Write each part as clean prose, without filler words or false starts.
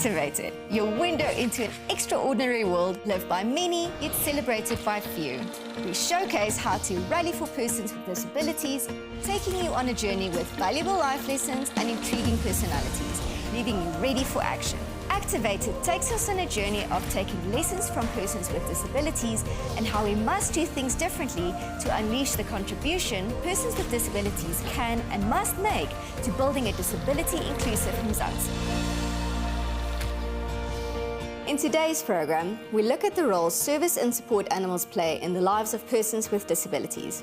Activated, your window into an extraordinary world lived by many, yet celebrated by few. We showcase how to rally for persons with disabilities, taking you on a journey with valuable life lessons and intriguing personalities, leaving you ready for action. Activated takes us on a journey of taking lessons from persons with disabilities and how we must do things differently to unleash the contribution persons with disabilities can and must make to building a disability-inclusive Mzansi. In today's program, we look at the role service and support animals play in the lives of persons with disabilities.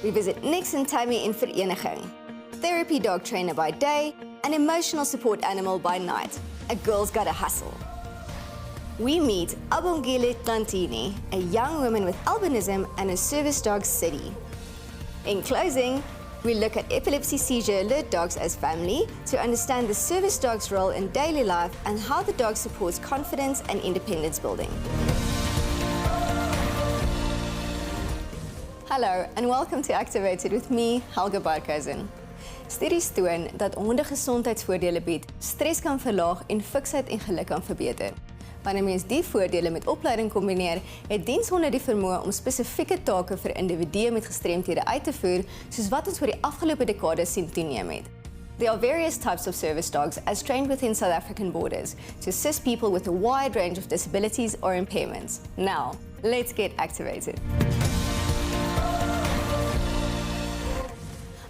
We visit Nix and Tammy in Vereniging, therapy dog trainer by day, an emotional support animal by night. A girl's gotta hustle. We meet Abongile Tlantini, a young woman with albinism and a service dog city. In closing, we look at epilepsy seizure alert dogs as family to understand the service dog's role in daily life and how the dog supports confidence and independence building. Hello and welcome to Activated with me, Helga Barkhuizen. Studies toon dat hondegesondheidsvoordele bied, stres kan verlaag en fiksheid en geluk kan verbeter. Wanneer mens die voordele met opleiding kombineer, het dienshonde die vermoë om spesifieke take vir individue met gestremthede uit te voer, soos wat ons oor die afgelope dekades sien toeneem het. There are various types of service dogs as trained within South African borders to assist people with a wide range of disabilities or impairments. Now, let's get activated.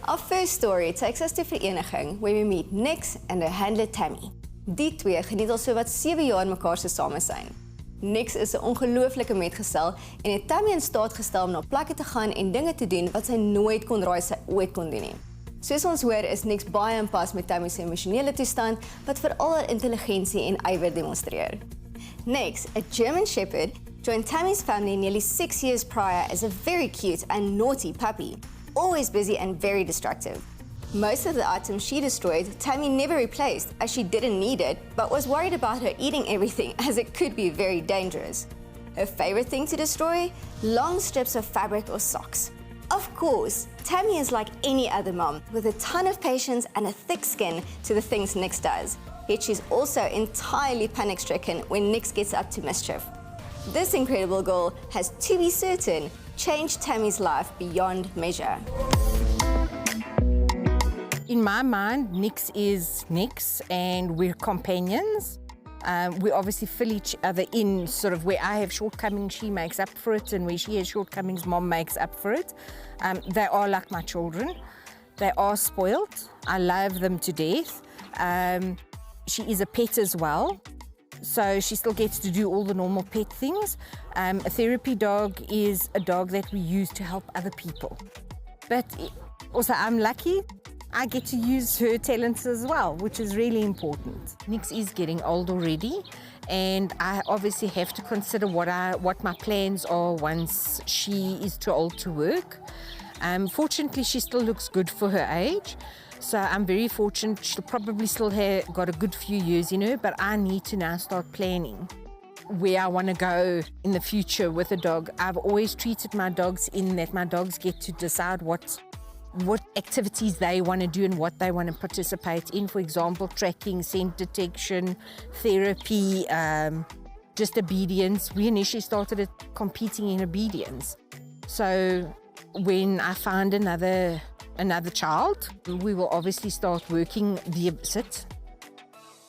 Our first story takes us to Vereniging, where we meet Nix and her handler Tammy. Die twee geniet al so wat 7 jaar mekaar se samesyn. Nix is 'n ongelooflike metgesel en het Tammy in staat gestel om na plekke te gaan en dinge te doen wat sy nooit kon raai sy ooit kon doen nie. Soos ons hoor is Nix baie in pas met Tammy se emosionele toestand wat veral haar intelligensie en ywer demonstreer. Nix, a German Shepherd, joined Tammy's family nearly 6 years prior as a very cute and naughty puppy. Always busy and very destructive. Most of the items she destroyed, Tammy never replaced as she didn't need it, but was worried about her eating everything as it could be very dangerous. Her favorite thing to destroy? Long strips of fabric or socks. Of course, Tammy is like any other mom, with a ton of patience and a thick skin to the things Nix does. Yet she's also entirely panic-stricken when Nix gets up to mischief. This incredible girl has, to be certain, changed Tammy's life beyond measure. In my mind, Nix is Nix and we're companions. We obviously fill each other in, sort of where I have shortcomings, she makes up for it, and where she has shortcomings, Mom makes up for it. They are like my children. They are spoiled. I love them to death. She is a pet as well. So she still gets to do all the normal pet things. A therapy dog is a dog that we use to help other people. But also I'm lucky, I get to use her talents as well, which is really important. Nix is getting old already, and I obviously have to consider what my plans are once she is too old to work. Fortunately, she still looks good for her age. So I'm very fortunate. She'll probably still have got a good few years in her, but I need to now start planning where I want to go in the future with a dog. I've always treated my dogs in that my dogs get to decide what activities they want to do and what they want to participate in. For example, tracking, scent detection, therapy, just obedience. We initially started competing in obedience. So when I find another child, we will obviously start working the sit.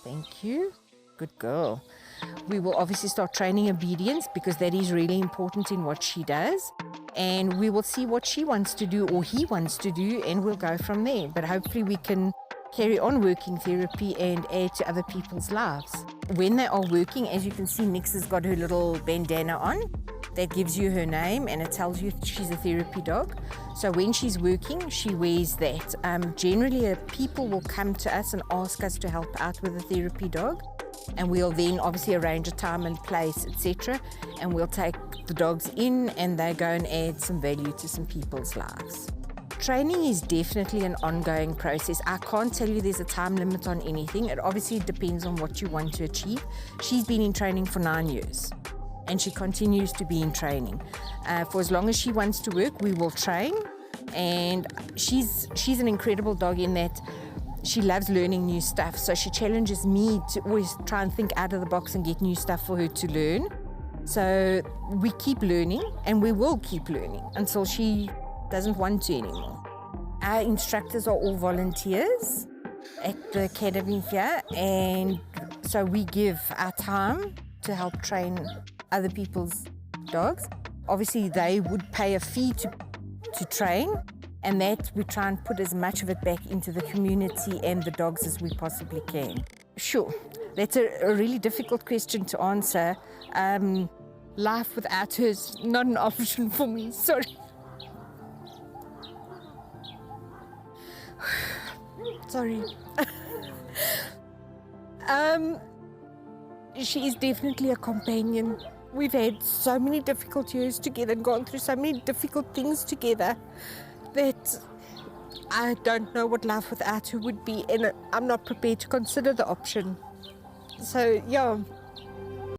Thank you. Good girl. We will obviously start training obedience because that is really important in what she does. And we will see what she wants to do or he wants to do, and we'll go from there. But hopefully we can carry on working therapy and add to other people's lives. When they are working, as you can see, Nix has got her little bandana on. That gives you her name and it tells you she's a therapy dog. So when she's working, she wears that. Generally, people will come to us and ask us to help out with a therapy dog. And we'll then obviously arrange a time and place, etc. And we'll take the dogs in and they go and add some value to some people's lives. Training is definitely an ongoing process. I can't tell you there's a time limit on anything. It obviously depends on what you want to achieve. She's been in training for 9 years. And she continues to be in training. For as long as she wants to work, we will train. And she's an incredible dog in that she loves learning new stuff, so she challenges me to always try and think out of the box and get new stuff for her to learn. So we keep learning, and we will keep learning until she doesn't want to anymore. Our instructors are all volunteers at the academy here, and so we give our time to help train other people's dogs. Obviously, they would pay a fee to train, and that we try and put as much of it back into the community and the dogs as we possibly can. Sure, that's a really difficult question to answer. Life without her is not an option for me, sorry. Sorry. She is definitely a companion. We've had so many difficult years together and gone through so many difficult things together that I don't know what life without her would be, and I'm not prepared to consider the option. So, yeah,